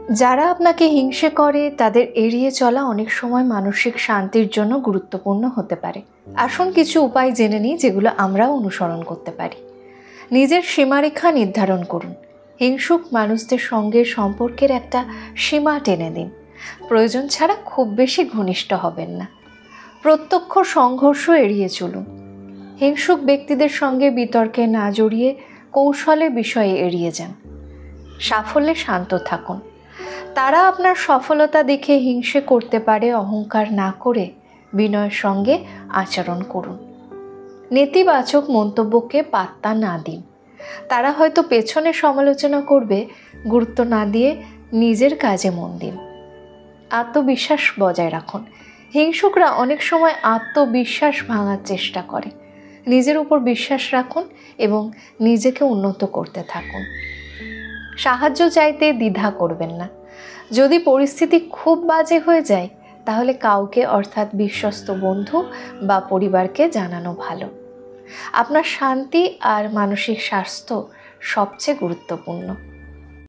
যারা আপনাকে হিংসে করে তাদের এড়িয়ে চলা অনেক সময় মানসিক শান্তির জন্য গুরুত্বপূর্ণ হতে পারে। আসুন কিছু উপায় জেনে নিই যেগুলো আমরাও অনুসরণ করতে পারি। নিজের সীমারেখা নির্ধারণ করুন। হিংসুক মানুষদের সঙ্গে সম্পর্কের একটা সীমা টেনে দিন। প্রয়োজন ছাড়া খুব বেশি ঘনিষ্ঠ হবেন না। প্রত্যক্ষ সংঘর্ষ এড়িয়ে চলুন। হিংসুক ব্যক্তিদের সঙ্গে বিতর্কে না জড়িয়ে কৌশলে বিষয়ে এড়িয়ে যান। সাফল্যে শান্ত থাকুন। তারা আপনার সফলতা দেখে হিংসে করতে পারে, অহংকার না করে বিনয়ের সঙ্গে আচরণ করুন। নেতিবাচক মন্তব্যকে পাত্তা না দিন। তারা হয়তো পেছনে সমালোচনা করবে, গুরুত্ব না দিয়ে নিজের কাজে মন দিন। আত্মবিশ্বাস বজায় রাখুন। হিংসুকরা অনেক সময় আত্মবিশ্বাস ভাঙার চেষ্টা করে। নিজের উপর বিশ্বাস রাখুন এবং নিজেকে উন্নত করতে থাকুন। সাহায্য চাইতে দ্বিধা করবেন না। যদি পরিস্থিতি খুব বাজে হয়ে যায় তাহলে কাউকে অর্থাৎ বিশ্বস্ত বন্ধু বা পরিবারকে জানানো ভালো। আপনার শান্তি আর মানসিক স্বাস্থ্য সবচেয়ে গুরুত্বপূর্ণ।